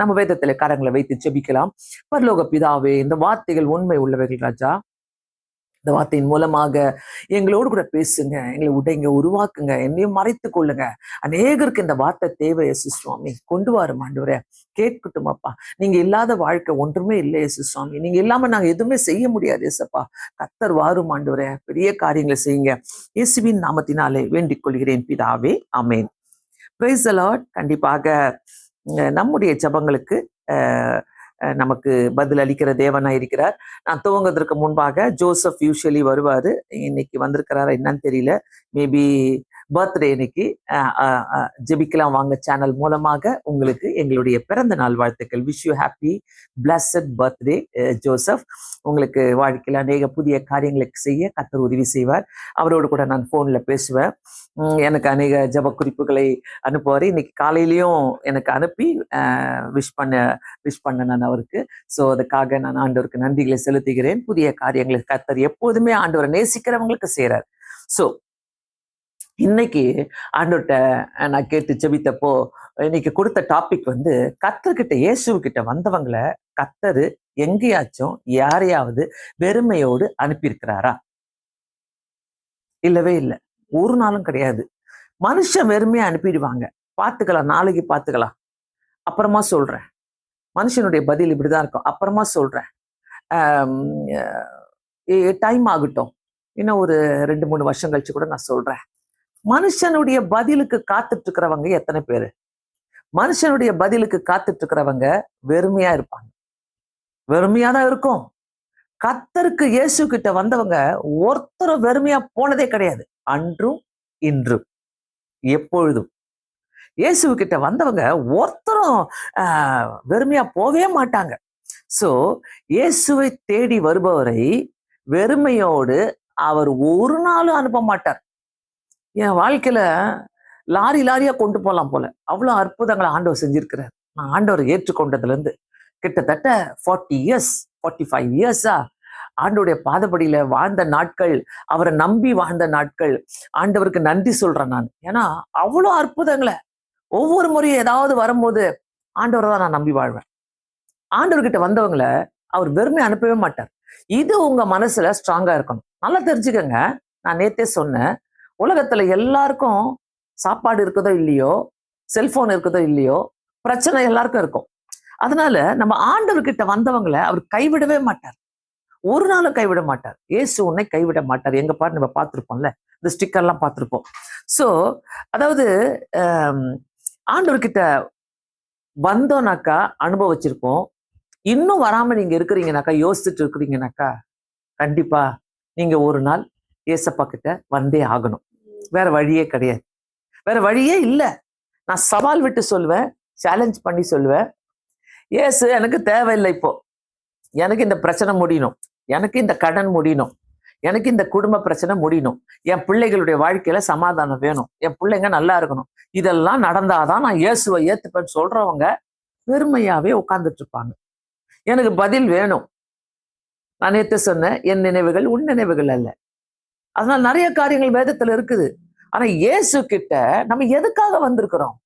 நம்ம வேதத்துல கரங்களை வைத்து ஜெபிக்கலாம். பரலோக பிதாவே, இந்த வார்த்தைகள் உண்மை உள்ளவைகள் ராஜா. இந்த வார்த்தையின் மூலமாக எங்களோடு கூட பேசுங்க, எங்களை உடைங்க, உருவாக்குங்க, என்னையும் மறைத்து கொள்ளுங்க. அநேகருக்கு இந்த வார்த்தை தேவை இயேசு சுவாமி. கொண்டு வரும் ஆண்டவரே, கேட்கட்டும் அப்பா. நீங்க இல்லாத வாழ்க்கை ஒன்றுமே இல்லை இயேசு சுவாமி. நீங்க இல்லாம நாங்க எதுவுமே செய்ய முடியாது இயேசப்பா. கர்த்தர் வாரும் ஆண்டவரே, பெரிய காரியங்களை செய்யுங்க. இயேசுவின் நாமத்தினாலே வேண்டிக் கொள்கிறேன் பிதாவே, ஆமென். Praise the Lord. கண்டிப்பாக நம்முடைய ஜெபங்களுக்கு நமக்கு பதில் அளிக்கிற தேவனா இருக்கிறார். நான் துவங்குவதற்கு முன்பாக ஜோசப் யூஷுவலி வருவாரு. இன்னைக்கு வந்திருக்கிறாரா என்னன்னு தெரியல. மேபி பர்த்டே இன்னைக்கு. ஜெபிக்கலாம் வாங்க சேனல் மூலமாக உங்களுக்கு எங்களுடைய பிறந்த நாள் வாழ்த்துக்கள். Wish you happy blessed birthday Joseph. உங்களுக்கு வாழ்க்கையில் அநேக புதிய காரியங்களுக்கு செய்ய கர்த்தர் உதவி செய்வார். அவரோடு கூட நான் ஃபோனில் பேசுவேன். எனக்கு அநேக ஜப குறிப்புகளை அனுப்புவார். இன்னைக்கு காலையிலையும் எனக்கு அனுப்பி விஷ் பண்ண நான் அவருக்கு. ஸோ அதுக்காக நான் ஆண்டவருக்கு நன்றிகளை செலுத்துகிறேன். புதிய காரியங்களை கர்த்தர் எப்போதுமே ஆண்டவரை நேசிக்கிறவங்களுக்கு செய்கிறார். ஸோ இன்னைக்கு ஆண்டவர்கிட்ட நான் கேட்டு ஜெபித்தப்போ இன்னைக்கு கொடுத்த டாபிக் வந்து கர்த்தர்கிட்ட, இயேசுகிட்ட வந்தவங்களை கர்த்தர் எங்கேயாச்சும் யாரையாவது வெறுமையோடு அனுப்பியிருக்கிறாரா? இல்லவே இல்லை, ஒரு நாளும் கிடையாது. மனுஷன் வெறுமையா அனுப்பிடுவாங்க. பார்த்துக்கலாம், நாளைக்கு பார்த்துக்கலாம், அப்புறமா சொல்றேன். மனுஷனுடைய பதில் இப்படிதான் இருக்கும், அப்புறமா சொல்றேன், டைம் ஆகட்டும், இன்னும் ஒரு 2-3 வருஷம் கழிச்சு கூட நான் சொல்றேன். மனுஷனுடைய பதிலுக்கு காத்துட்டு இருக்கிறவங்க எத்தனை பேரு? மனுஷனுடைய பதிலுக்கு காத்துட்டு இருக்கிறவங்க வெறுமையா இருப்பாங்க. வெறுமையா தான் இருக்கும். கர்த்தருக்கு இயேசு கிட்ட வந்தவங்க ஒருத்தரும் வெறுமையா போனதே கிடையாது. அன்றும் இன்றும் எப்பொழுதும் இயேசு கிட்ட வந்தவங்க ஒருத்தரும் வெறுமையா போவே மாட்டாங்க. சோ இயேசுவை தேடி வருபவரை வெறுமையோடு அவர் ஒரு நாளும் அனுப்ப மாட்டார். என் வாழ்க்கையில லாரியா கொண்டு போகலாம் போல, அவ்வளவு அற்புதங்களை ஆண்டவர் செஞ்சிருக்கிறார். நான் ஆண்டவரை ஏற்றுக்கொண்டதுல இருந்து கிட்டத்தட்ட 40 இயர்ஸ் 45 இயர்ஸா ஆண்டவருடைய பாதபடியில வாழ்ந்த நாட்கள், அவரை நம்பி வாழ்ந்த நாட்கள். ஆண்டவருக்கு நன்றி சொல்றேன் நான். ஏன்னா அவ்வளோ அற்புதங்களை ஒவ்வொரு முறையும் ஏதாவது வரும்போது ஆண்டவரை தான் நான் நம்பி வாழ்வேன். ஆண்டவர்கிட்ட வந்தவங்களை அவர் வெறுமை அனுப்பவே மாட்டார். இது உங்க மனசுல ஸ்ட்ராங்கா இருக்கணும். நல்லா தெரிஞ்சுக்கங்க. நான் நேத்தே சொன்னேன், உலகத்துல எல்லாருக்கும் சாப்பாடு இருக்குதோ இல்லையோ, செல்போன் இருக்குதோ இல்லையோ, பிரச்சனை எல்லாருக்கும் இருக்கும். அதனால நம்ம ஆண்டவர்கிட்ட வந்தவங்களை அவர் கைவிடவே மாட்டார். ஒரு நாளும் கைவிட மாட்டார். இயேசு உன்னை கைவிட மாட்டார். எங்க பாரு நம்ம பார்த்துருப்போம்ல, இந்த ஸ்டிக்கர்லாம் பார்த்துருப்போம். ஸோ அதாவது ஆண்டவர்கிட்ட வந்தோம்னாக்கா அனுபவிச்சிருப்போம். இன்னும் வராம நீங்க இருக்கிறீங்கனாக்கா, யோசிச்சுட்டு இருக்கிறீங்கனாக்கா, கண்டிப்பா நீங்க ஒரு நாள் ஏசப்பா கிட்ட வந்தே ஆகணும். வேற வழியே கிடையாது, வேற வழியே இல்லை. நான் சவால் விட்டு சொல்லுவேன், சேலஞ்ச் பண்ணி சொல்லுவேன், ஏசு எனக்கு தேவையில்லை, இப்போ எனக்கு இந்த பிரச்சனை முடியணும், எனக்கு இந்த கடன் முடியணும், எனக்கு இந்த குடும்ப பிரச்சனை முடியணும், என் பிள்ளைகளுடைய வாழ்க்கையில சமாதானம் வேணும், என் பிள்ளைங்க நல்லா இருக்கணும், இதெல்லாம் நடந்தாதான் நான் இயேசுவை ஏத்துப்பேன்னு சொல்றவங்க வெறுமையாவே உட்கார்ந்துட்டு இருப்பாங்க. எனக்கு பதில் வேணும். நான் நேத்து சொன்னேன், என் நினைவுகள் உன் நினைவுகள் அல்ல. அதனால நிறைய காரியங்கள் வேதத்துல இருக்குது. ஆனா இயேசு கிட்ட நம்ம எதுக்காக வந்திருக்கிறோம்?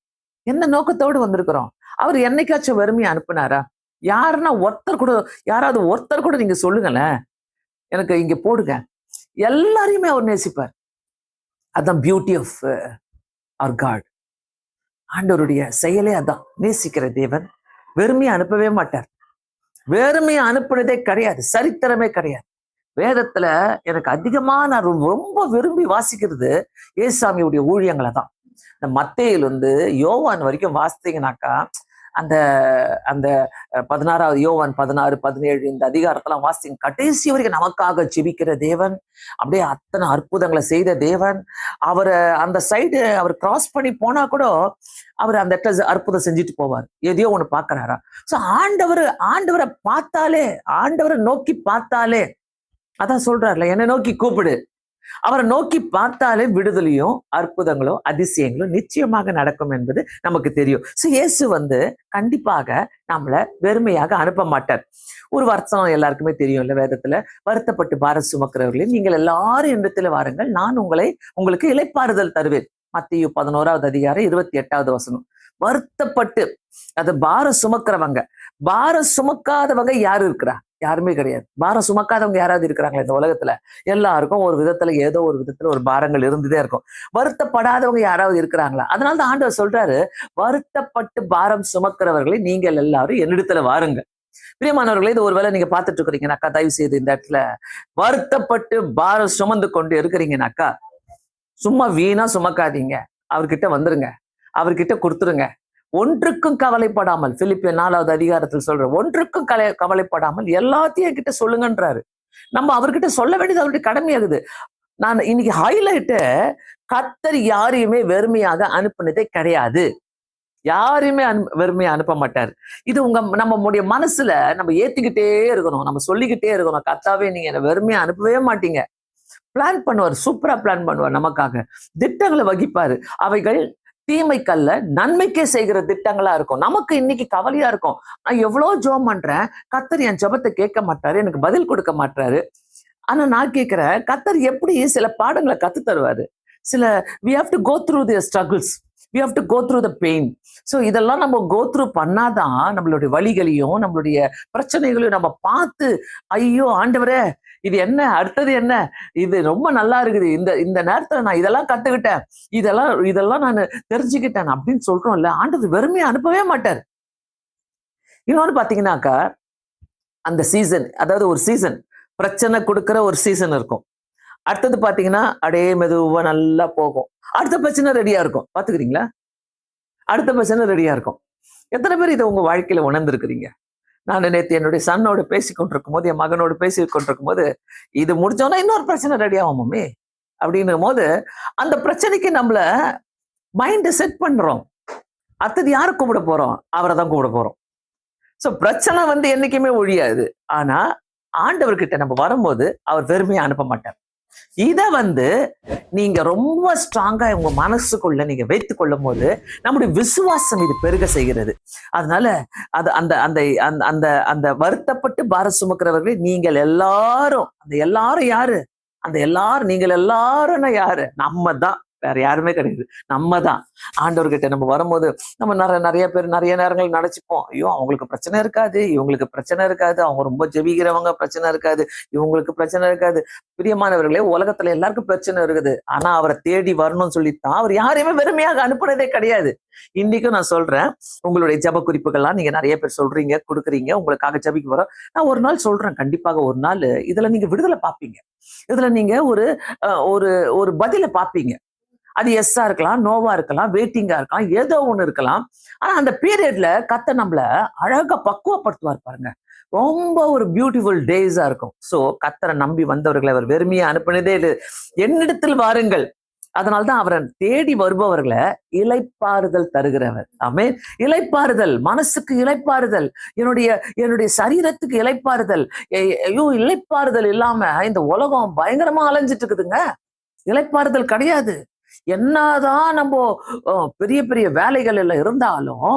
என்ன நோக்கத்தோடு வந்திருக்கிறோம்? அவர் என்னைக்காச்சும் வெறுமையை அனுப்புனாரா? யாருன்னா யாராவது ஒருத்தர் கூட நீங்க சொல்லுங்களேன், எனக்கு இங்க போடுங்க. எல்லாரையுமே அவர் நேசிப்பார். அதான் பியூட்டி ஆஃப் அவர் காட். ஆண்டவருடைய செயலே அதான். நேசிக்கிற தேவன் வெறுமையை அனுப்பவே மாட்டார். வெறுமையை அனுப்புனதே கிடையாது, சரித்திரமே கிடையாது. வேதத்துல எனக்கு அதிகமா நான் ரொம்ப விரும்பி வாசிக்கிறது ஏசாமியுடைய ஊழியங்களை தான். இந்த மத்தேயிலிருந்து யோவான் வரைக்கும் வாசித்தீங்கன்னாக்கா, அந்த அந்த 16வது யோவான் 16, 17 இந்த அதிகாரத்தெல்லாம் வாசிங்க. கடைசி வரைக்கும் நமக்காக ஜெபிக்கிற தேவன், அப்படியே அத்தனை அற்புதங்களை செய்த தேவன். அவரை அந்த சைடு அவர் கிராஸ் பண்ணி போனா கூட அவர் அந்த இடத்துல அற்புதம் செஞ்சுட்டு போவார். எதையோ ஒண்ணு பாக்குறாரா? சோ ஆண்டவரை பார்த்தாலே, ஆண்டவரை நோக்கி பார்த்தாலே, அதான் சொல்றாருல, என்னை நோக்கி கூப்பிடு. அவரை நோக்கி பார்த்தாலே விடுதலையும் அற்புதங்களும் அதிசயங்களும் நிச்சயமாக நடக்கும் என்பது நமக்கு தெரியும். சோ இயேசு கண்டிப்பாக நம்மளை வெறுமையாக அனுப்ப மாட்டார். ஒரு வருஷம் எல்லாருக்குமே தெரியும் இல்ல, வேதத்துல வருத்தப்பட்டு பாரம் சுமக்கிறவர்களே நீங்கள் எல்லாரும் என்னிடத்துல வாருங்கள், நான் உங்களுக்கு இளைப்பாறுதல் தருவேன். மத்தேயு 11வது அதிகாரம் 28வது வசனம். வருத்தப்பட்டு, அது பாரம் சுமக்கிறவங்க. பாரம் சுமக்காதவங்க யாரு இருக்கிறா? யாருமே கிடையாது. பாரம் சுமக்காதவங்க யாராவது இருக்கிறாங்களா இந்த உலகத்துல? எல்லாருக்கும் ஒரு விதத்துல ஏதோ ஒரு விதத்துல ஒரு பாரங்கள் இருந்துட்டே இருக்கும். வருத்தப்படாதவங்க யாராவது இருக்கிறாங்களா? அதனாலதான் ஆண்டவர் சொல்றாரு, வருத்தப்பட்டு பாரம் சுமக்கிறவர்களை நீங்கள் எல்லாரும் என்னிடத்துல வாருங்க. பிரியமானவர்களே, இது ஒருவேளை நீங்க பார்த்துட்டு இருக்கிறீங்கன்னாக்கா, தயவு செய்து இந்த இடத்துல வருத்தப்பட்டு பாரம் சுமந்து கொண்டு இருக்கிறீங்கன்னாக்கா, சும்மா வீணா சுமக்காதீங்க. அவர்கிட்ட வந்துருங்க, அவர்கிட்ட கொடுத்துருங்க. ஒன்றுக்கும் கவலைப்படாமல், பிலிப்பியர் 4வது அதிகாரத்தில் சொல்ற, ஒன்றுக்கும் கவலைப்படாமல் எல்லாத்தையும் என்கிட்ட சொல்லுங்கன்றாரு. நம்ம அவர்கிட்ட சொல்ல வேண்டியது அவருடைய கடமையாகுது. நான் இன்னைக்கு ஹைலைட்டு, கர்த்தர் யாரையுமே வெறுமையாக அனுப்புனதே கிடையாது. யாரையுமே வெறுமையா அனுப்ப மாட்டாரு. இது நம்மளுடைய மனசுல நம்ம ஏத்திக்கிட்டே இருக்கணும், நம்ம சொல்லிக்கிட்டே இருக்கணும், கர்த்தாவே நீங்க என்ன வெறுமையா அனுப்பவே மாட்டீங்க. பிளான் பண்ணுவார், சூப்பரா பிளான் பண்ணுவார், நமக்காக திட்டங்களை வகிப்பாரு. அவைகள் தீமைக்கல்ல நன்மைக்கே செய்கிற திட்டங்களா இருக்கும். நமக்கு இன்னைக்கு கவலையா இருக்கும், நான் எவ்வளவு ஜெபம் பண்றேன், கர்த்தர் என் ஜெபத்தை கேட்க மாட்டாரு, எனக்கு பதில் கொடுக்க மாட்டாரு. ஆனா நான் கேட்கிறேன், கர்த்தர் எப்படி சில பாடங்களை கத்து தருவாரு. சில we have to go through the struggles, we have to go through the pain. So இதெல்லாம் நம்ம கோ த்ரூ பண்ணாதான் நம்மளுடைய வழிகளையும் நம்மளுடைய பிரச்சனைகளையும் நம்ம பார்த்து, ஐயோ ஆண்டவரே இது என்ன, அடுத்தது என்ன, இது ரொம்ப நல்லா இருக்குது, இந்த இந்த நேரத்துல நான் இதெல்லாம் கத்துக்கிட்டேன், இதெல்லாம் நான் தெரிஞ்சுக்கிட்டேன் அப்படின்னு சொல்றோம்ல, ஆண்டவர் வெறுமையா அனுப்பவே மாட்டார். இன்னொன்னு பாத்தீங்கன்னாக்கா, அந்த சீசன், அதாவது ஒரு சீசன் பிரச்சனை கொடுக்கிற ஒரு சீசன் இருக்கும். அடுத்தது பாத்தீங்கன்னா அப்படியே மெதுவா நல்லா போகும். அடுத்த பிரச்சனை ரெடியா இருக்கும். பாத்துக்கிறீங்களா? அடுத்த பிரச்சனை ரெடியா இருக்கும். எத்தனை பேர் இதை உங்க வாழ்க்கையில உணர்ந்திருக்கிறீங்க? நான் நேற்று என்னுடைய சன்னோடு பேசி கொண்டிருக்கும் போது, என் மகனோடு பேசி கொண்டிருக்கும் போது, இது முடிச்சோன்னா இன்னொரு பிரச்சனை ரெடி ஆகுமே அப்படின்னும் போது, அந்த பிரச்சனைக்கு நம்மள மைண்ட் செட் பண்றோம். அடுத்தது யாரை கூப்பிட போறோம்? அவரை தான் கூப்பிட போறோம். சோ பிரச்சனை என்னைக்குமே ஒழியாது. ஆனா ஆண்டவர்கிட்ட நம்ம வரும்போது அவர் வெறுமையா அனுப்ப மாட்டார். இத நீங்க ரொம்ப ஸ்ட்ராங்கா உங்க மனசுக்குள்ள நீங்க வைத்துக் கொள்ளும் போது நம்முடைய விசுவாசம் இது பெருக செய்கிறது. அதனால அது அந்த அந்த அந்த அந்த வருத்தப்பட்டு பாரம் சுமக்கிறவர்களே நீங்கள் எல்லாரும், அந்த எல்லாரும் யாரு? அந்த எல்லாரும், நீங்கள் எல்லாரும் யாரு? நம்ம தான், வேற யாருமே கிடையாது, நம்ம தான். ஆண்டவர்கிட்ட நம்ம வரும்போது நம்ம நிறைய பேர் நிறைய நேரங்கள் நினைச்சுப்போம், ஐயோ அவங்களுக்கு பிரச்சனை இருக்காது, இவங்களுக்கு பிரச்சனை இருக்காது, அவங்க ரொம்ப ஜெபிக்கிறவங்க பிரச்சனை இருக்காது, இவங்களுக்கு பிரச்சனை இருக்காது. பிரியமானவர்களே, உலகத்துல எல்லாருக்கும் பிரச்சனை இருக்குது. ஆனா அவரை தேடி வரணும்னு சொல்லித்தான் அவர் யாரையுமே வெறுமையாக அனுப்புனதே கிடையாது. இன்னைக்கும் நான் சொல்றேன், உங்களுடைய ஜப குறிப்புகள்லாம் நீங்க நிறைய பேர் சொல்றீங்க, கொடுக்குறீங்க, உங்களுக்காக ஜபிக்க வரோம். நான் ஒரு நாள் சொல்றேன், கண்டிப்பாக ஒரு நாள் இதுல நீங்க விடுதலை பார்ப்பீங்க. இதுல நீங்க ஒரு ஒரு பதில பார்ப்பீங்க. அது எஸ்ஸா இருக்கலாம், நோவா இருக்கலாம், வெயிட்டிங்கா இருக்கலாம், ஏதோ ஒண்ணு இருக்கலாம். ஆனா அந்த பீரியட்ல கர்த்தர் நம்மள அழகா பக்குவப்படுத்துவார் பாருங்க. ரொம்ப ஒரு பியூட்டிஃபுல் டேஸா இருக்கும். சோ கர்த்தரை நம்பி வந்தவர்களை அவர் வெறுமையா அனுப்பினதே இல்லை. என்னிடத்தில் வாருங்கள். அதனால்தான் அவரை தேடி வருபவர்களை இளைப்பாறுதல் தருகிறவர். ஆமென். இளைப்பாறுதல், மனசுக்கு இளைப்பாறுதல், என்னுடைய சரீரத்துக்கு இளைப்பாறுதல். ஐயோ, இளைப்பாறுதல் இல்லாம இந்த உலகம் பயங்கரமா அலைஞ்சிட்டு இருக்குதுங்க. இளைப்பாறுதல் கிடையாது. என்னதான் நம்ம பெரிய பெரிய வேலைகள் எல்லாம் இருந்தாலும்,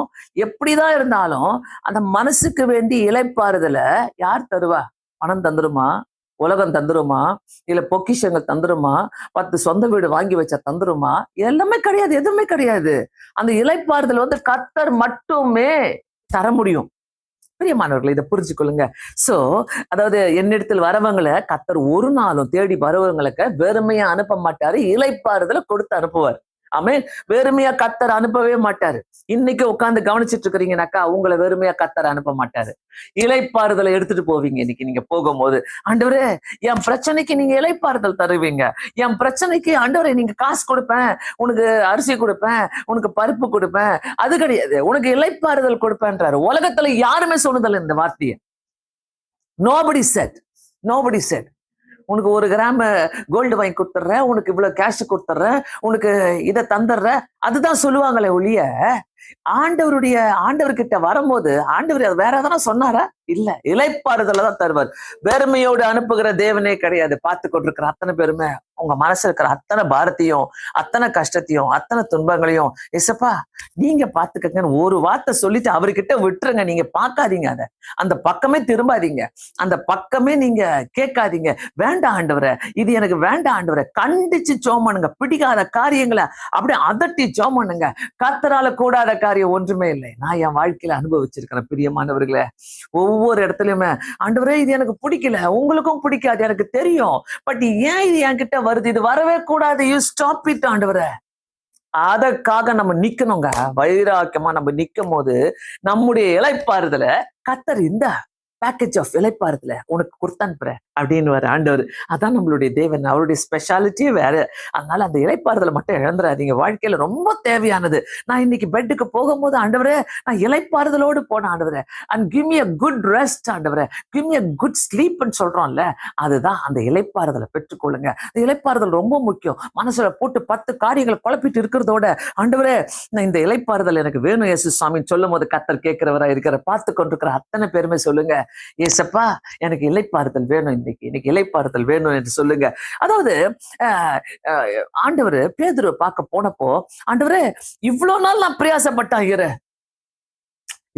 எப்படிதான் இருந்தாலும், அந்த மனசுக்கு வேண்டி இளைப்பாறுதலை யார் தருவா? பணம் தந்துருமா? உலகம் தந்துருமா? இல்ல பொக்கிஷங்கள் தந்துருமா? 10 சொந்த வீடு வாங்கி வச்சா தந்துருமா? எல்லாமே கிடையாது, எதுவுமே கிடையாது. அந்த இளைப்பாறுதல் கர்த்தர் மட்டுமே தர முடியும். பிரியமானவர்களை, இதை புரிஞ்சுக்கொள்ளுங்க. சோ அதாவது என்னிடத்தில் வரவங்களை கர்த்தர் ஒரு நாளும் தேடி வரவங்களுக்கு வெறுமையா அனுப்ப மாட்டாரு, இளைப்பாறுதலை கொடுத்து அனுப்புவார். ஆமென். வெறுமையா கர்த்தர் அனுப்பவே மாட்டாரு. இன்னைக்கு உட்கார்ந்து கவனிச்சுட்டு இருக்கிறீங்கன்னாக்கா, உங்களை வெறுமையா கர்த்தர் அனுப்ப மாட்டாரு. இளைப்பாறுதலை எடுத்துட்டு போவீங்க. இன்னைக்கு நீங்க போகும்போது, ஆண்டவரே என் பிரச்சனைக்கு நீங்க இளைப்பாறுதல் தருவீங்க. என் பிரச்சனைக்கு ஆண்டவரே நீங்க காசு கொடுப்பேன், உனக்கு அரிசி கொடுப்பேன், உனக்கு பருப்பு கொடுப்பேன், அது கிடையாது, உனக்கு இளைப்பாறுதல் கொடுப்பேன்றாரு. உலகத்துல யாருமே சொன்னதில்லை இந்த வார்த்தையை. நோபடி செட் உனக்கு 1 கிராம் கோல்டு வாங்கி கொடுத்துட்றேன், உனக்கு இவ்வளவு கேஷ் கொடுத்துட்றேன், உனக்கு இதை தந்துடுறேன், அதுதான் சொல்லுவாங்களே ஒழிய, ஆண்டவர்கிட்ட வரும்போது ஆண்டவர் வேற எதனா சொன்னாரா? இல்ல. இளைப்பாறுதல தான் தருவார். வெறுமையோடு அனுப்புகிற தேவனே கிடையாது. பார்த்து கொண்டிருக்கிற அத்தனை பேருமே உங்க மனசுல இருக்கிற அத்தனை பாரத்தையும், அத்தனை கஷ்டத்தையும், அத்தனை துன்பங்களையும், ஏசப்பா நீங்க பாத்துக்கங்கன்னு ஒரு வார்த்தை சொல்லிட்டு அவர்கிட்ட விட்டுருங்க. நீங்க பார்க்காதீங்க, அந்த பக்கமே திரும்பாதீங்க, அந்த பக்கமே நீங்க கேட்காதீங்க. வேண்டாம் ஆண்டவரே, இது எனக்கு வேண்டாம் ஆண்டவரே, கண்டிச்சு சோமனுங்க. பிடிக்காத காரியங்களை அப்படியே அதட்டி ஜெபம் பண்ணுங்க. கர்த்தரால கூடாத காரியம் ஒன்றுமே இல்லை. நான் என் வாழ்க்கையில அனுபவிச்சிருக்கிறேன் பிரியமானவர்களே. ஒவ்வொரு இடத்துலயுமே ஆண்டவரே இது எனக்கு பிடிக்கல, உங்களுக்கும் பிடிக்காது எனக்கு தெரியும், பட் ஏன் இது என்கிட்ட வருது, இது வரவே கூடாது, யூ ஸ்டாப் இட் ஆண்டவரே. அதற்காக நம்ம நிக்கணுங்க. வைராக்கியமா நம்ம நிக்கும் போது நம்முடைய இளைப்பாறுதல கர்த்தர் இந்த பேக்கேஜ் ஆஃப் இளைப்பாறுதல உனக்கு கொடுத்தனுப்புறேன் அப்படின்னு வர ஆண்டவர். அதான் நம்மளுடைய தேவன், அவருடைய ஸ்பெஷாலிட்டியே வேற. அதனால அந்த இளைப்பாறுதலை மட்டும் இழந்துடாதீங்க. வாழ்க்கையில ரொம்ப தேவையானது. நான் இன்னைக்கு பெட்டுக்கு போகும்போது ஆண்டவரே நான் இளைப்பாறுதலோடு போனேன் ஆண்டவரே, and give me a good rest ஆண்டவரே, கிவ் மீ a குட் ஸ்லீப்னு சொல்றோம்ல, அதுதான் அந்த இளைப்பாறுதலை பெற்றுக்கொள்ளுங்க. இந்த இளைப்பாறுதல் ரொம்ப முக்கியம். மனசுல போட்டு 10 காரியங்களை குழப்பிட்டு இருக்கிறதோட ஆண்டவரே நான் இந்த இளைப்பாறுதல் எனக்கு வேணும் இயேசு சாமின்னு சொல்லும் போது கர்த்தர் கேட்கிறவரா இருக்கிற பார்த்து கொண்டிருக்கிற அத்தனை பேருமே சொல்லுங்க, ஏசப்பா எனக்கு இளைப்பாறுதல் வேணும், இன்னைக்கு இளைப்பாறுதல் வேணும் என்று சொல்லுங்க. அதாவது ஆண்டவர் பேதுருவை பார்க்க போனப்போ, ஆண்டவரே இவ்வளவு நாள் நான் பிரயாசப்பட்டேன்,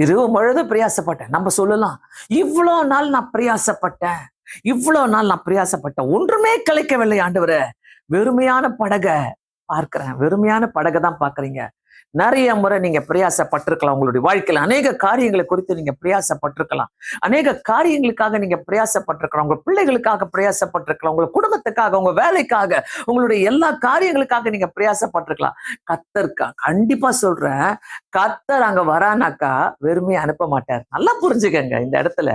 இரவு முழுதும் பிரயாசப்பட்டேன். நம்ம சொல்லலாம், இவ்வளவு நாள் நான் பிரயாசப்பட்டேன், இவ்வளவு நாள் நான் பிரயாசப்பட்டேன், ஒன்றுமே கிடைக்கவில்லை ஆண்டவரே. வெறுமையான படகை பார்க்கிறேன், வெறுமையான படகை தான் பாக்குறீங்க. நிறைய முறை நீங்க பிரயாசப்பட்டிருக்கலாம். உங்களுடைய வாழ்க்கையில அநேக காரியங்களை குறித்து நீங்க பிரயாசப்பட்டிருக்கலாம். அநேக காரியங்களுக்காக நீங்க பிரயாசப்பட்டிருக்கலாம். உங்க பிள்ளைகளுக்காக பிரயாசப்பட்டிருக்கலாம், உங்க குடும்பத்துக்காக, உங்க வேலைக்காக, உங்களுடைய எல்லா காரியங்களுக்காக நீங்க பிரயாசப்பட்டிருக்கலாம். கர்த்தர்க்கா கண்டிப்பா சொல்றேன், கர்த்தர் அங்க வரானாக்கா வெறுமையா அனுப்ப மாட்டார். நல்லா புரிஞ்சுக்கங்க இந்த இடத்துல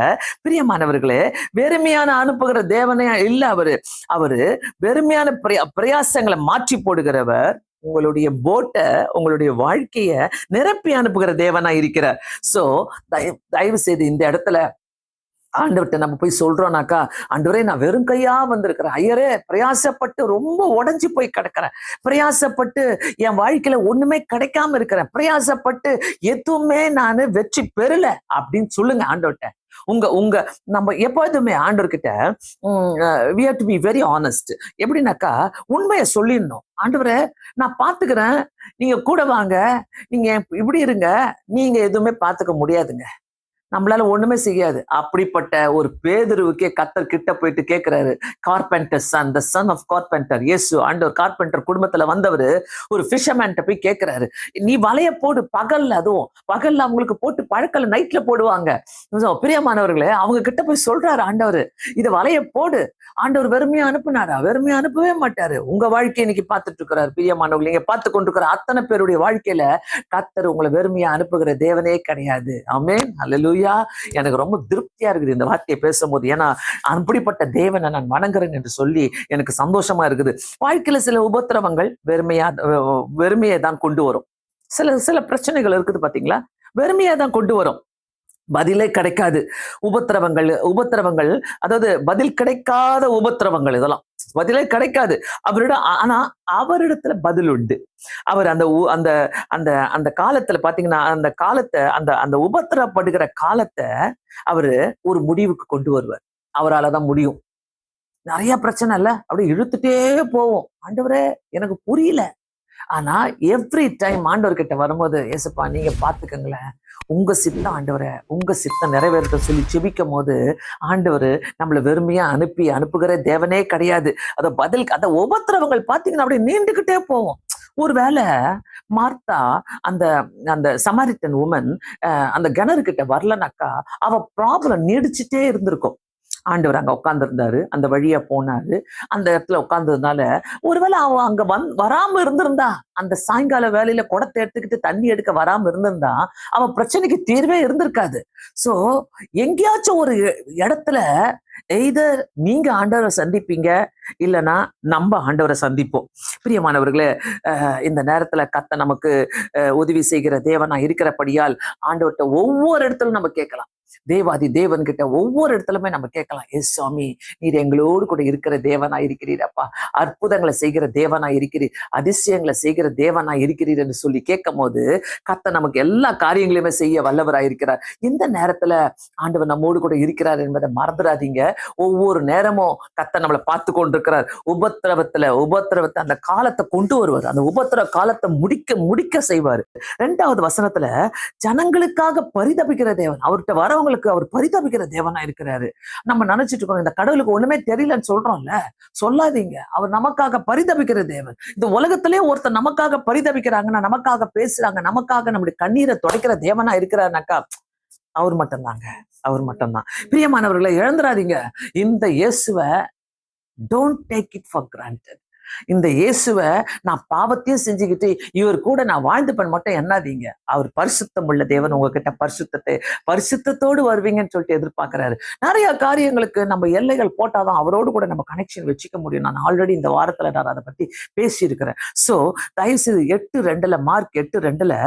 பிரியமானவர்களே. வெறுமையான அனுப்புகிற தேவனே இல்ல அவரு. அவரு வெறுமையான பிரயாசங்களை மாற்றி போடுகிறவர். உங்களுடைய போட்டை, உங்களுடைய வாழ்க்கைய நிரப்பி அனுப்புகிற தேவனா இருக்கிறார். சோ தயவு செய்து இந்த இடத்துல ஆண்டவர்கிட்ட நம்ம போய் சொல்றோம்னாக்கா, ஆண்டவரே நான் வெறும் கையா வந்திருக்கிறேன், ஐயரே பிரயாசப்பட்டு ரொம்ப உடைஞ்சு போய் கிடக்கிறேன், பிரயாசப்பட்டு என் வாழ்க்கையில ஒண்ணுமே கிடைக்காம இருக்கிறேன், பிரயாசப்பட்டு எதுவுமே நான் வெற்றி பெறல அப்படின்னு சொல்லுங்க ஆண்டவர்கிட்ட. உங்க நம்ம எப்போதுமே ஆண்டவர்கிட்ட we have to be very honest. எப்படின்னாக்கா உண்மையை சொல்லிடணும். ஆண்டவரே நான் பாத்துக்கிறேன், நீங்க கூட வாங்க, நீங்க இப்படி இருங்க, நீங்க எதுவுமே பாத்துக்க முடியாதுங்க, நம்மளால ஒண்ணுமே செய்யாது. அப்படிப்பட்ட ஒரு பேதுருவுக்கே கர்த்தர் கிட்ட போயிட்டு கேட்கிறாரு, carpenter son, the son of carpenter, இயேசு ஆண்டவர் கார்பெண்டர் குடும்பத்துல வந்தவர் ஒரு ஃபிஷர்மேன்ட்ட போய் கேட்கிறாரு, நீ வலைய போடு பகல்ல, அதுவும் பகல்ல அவங்களுக்கு போட்டு பழக்கல, நைட்ல போடுவாங்க. பிரியமானவர்களே, அவங்க கிட்ட போய் சொல்றாரு ஆண்டவர், இத வலைய போடு. ஆண்டவர் வெறுமையா அனுப்புனாரா? வெறுமையா அனுப்பவே மாட்டாரு. உங்க வாழ்க்கையை இன்னைக்கு பார்த்துட்டு இருக்கிறார் பிரியமானவர்கள். நீங்க பார்த்து கொண்டிருக்கிற அத்தனை பேருடைய வாழ்க்கையில கர்த்தர் உங்களை வெறுமையா அனுப்புகிற தேவனே கிடையாது. ஆமென், அல்லேலூயா. எனக்கு ரொம்ப திருப்தியா இருக்குது இந்த வார்த்தையை பேசும்போது. ஏன்னா அப்படிப்பட்ட தேவனை நான் வணங்குறேன் என்று சொல்லி எனக்கு சந்தோஷமா இருக்குது. வாழ்க்கையில சில உபத்திரவங்கள் வெறுமையை தான் கொண்டு வரும். சில பிரச்சனைகள் இருக்குது பாத்தீங்களா, வெறுமையா தான் கொண்டு வரும். பதிலே கிடைக்காது. உபத்திரவங்கள் அதாவது பதில் கிடைக்காத உபத்திரவங்கள், இதெல்லாம் பதிலே கிடைக்காது ஆனா அவரிடத்துல பதில் உண்டு. அவர் அந்த அந்த அந்த அந்த காலத்துல பாத்தீங்கன்னா, அந்த காலத்தை, அந்த உபத்திரப்படுகிற காலத்தை அவரு ஒரு முடிவுக்கு கொண்டு வருவார். அவராலதான் முடியும். நிறைய பிரச்சனை இல்ல, அப்படியே இழுத்துட்டே போவோம். ஆண்டவரே எனக்கு புரியல, ஆனா எவ்ரி டைம் ஆண்டவர் கிட்ட வரும்போது, ஏசப்பா நீங்க பாத்துக்கங்களேன், உங்க சித்தம் ஆண்டவரை, உங்க சித்தம் நிறைவேற்ற சொல்லி செபிக்கும் போது ஆண்டவர் நம்மள வெறுமையா அனுப்புகிற தேவனே கிடையாது. அந்த உபத்திரவங்கள் பாத்தீங்கன்னா அப்படியே நீண்டுகிட்டே போவோம். ஒருவேளை மார்த்தா அந்த அந்த சமாரிட்டன் உமன் அந்த கிணறு கிட்ட வரலனாக்கா அவ ப்ராப்ளம் நீடிச்சுட்டே இருந்திருக்கும். ஆண்டவர் அங்க உட்கார்ந்துருந்தாரு, அந்த வழியா போனாரு, அந்த இடத்துல உட்கார்ந்ததுனால ஒருவேளை அவ அங்க வராம இருந்திருந்தா, அந்த சாயங்கால வேலையில குடத்தை எடுத்துக்கிட்டு தண்ணி எடுக்க வராம இருந்திருந்தா அவ பிரச்சனைக்கு தீர்வே இருந்திருக்காது. சோ எங்கேயாச்சும் ஒரு இடத்துல எய்தர் நீங்க ஆண்டவரை சந்திப்பீங்க, இல்லைன்னா நம்ம ஆண்டவரை சந்திப்போம். பிரியமானவர்களே, இந்த நேரத்துல கர்த்தர் நமக்கு உதவி செய்கிற தேவனா இருக்கிறபடியால் ஆண்டவர்கிட்ட ஒவ்வொரு இடத்துலும் நம்ம கேட்கலாம். தேவாதி தேவன் கிட்ட ஒவ்வொரு இடத்துலயுமே நம்ம கேட்கலாம், எஸ் சுவாமி நீர் எங்களோடு கூட இருக்கிற தேவனா இருக்கிறீர் அப்பா, அற்புதங்களை செய்கிற தேவனா இருக்கிறீர், அதிசயங்களை செய்கிற தேவனா இருக்கிறீர் என்று சொல்லி கேட்கும் போது கர்த்தர் நமக்கு எல்லா காரியங்களையுமே செய்ய வல்லவராய் இருக்கிறார். இந்த நேரத்துல ஆண்டவர் நம்மோடு கூட இருக்கிறார் என்பதை மறந்துடாதீங்க. ஒவ்வொரு நேரமும் கர்த்தர் நம்மளை பார்த்து கொண்டிருக்கிறார். உபத்திரவத்தை அந்த காலத்தை கொண்டு வருவார். அந்த உபத்திரவ காலத்தை முடிக்க செய்வார். 2வது வசனத்துல ஜனங்களுக்காக பரிதபிக்கிற தேவன், அவர்கிட்ட வரவங்களை ஜனங்களுக்கு அவர் பரிதபிக்கிற தேவனா இருக்கிறாரு. நம்ம நினைச்சிட்டு இருக்கோம் இந்த கடவுளுக்கு ஒண்ணுமே தெரியலன்னு சொல்றோம்ல, சொல்லாதீங்க. அவர் நமக்காக பரிதபிக்கிற தேவன். இந்த உலகத்திலே ஒருத்தர் நமக்காக பரிதபிக்கிறாங்கன்னா, நமக்காக பேசுறாங்க, நமக்காக நம்முடைய கண்ணீரை துடைக்கிற தேவனா இருக்கிறாருனாக்கா அவர் மட்டும்தாங்க. அவர் மட்டும்தான். பிரியமானவர்களை, இழந்துடாதீங்க. இந்த இயேசுவை don't take it for granted. இந்த இயேசுவை நான் பாவத்தையும் செஞ்சுக்கிட்டு இவர் கூட நான் வாழ்ந்துப்பேன் மட்டும் எண்ணாதீங்க. அவர் பரிசுத்தம் உள்ள தேவன். உங்ககிட்ட பரிசுத்தத்தோடு வருவீங்கன்னு சொல்லிட்டு எதிர்பார்க்கிறாரு. நிறைய காரியங்களுக்கு நம்ம எல்லைகள் போட்டாதான் அவரோடு கூட நம்ம கனெக்ஷன் வச்சுக்க முடியும். நான் ஆல்ரெடி இந்த வாரத்துல நான் அதை பத்தி பேசியிருக்கிறேன். சோ தயவு செய்து 8:2 மார்க் 8:2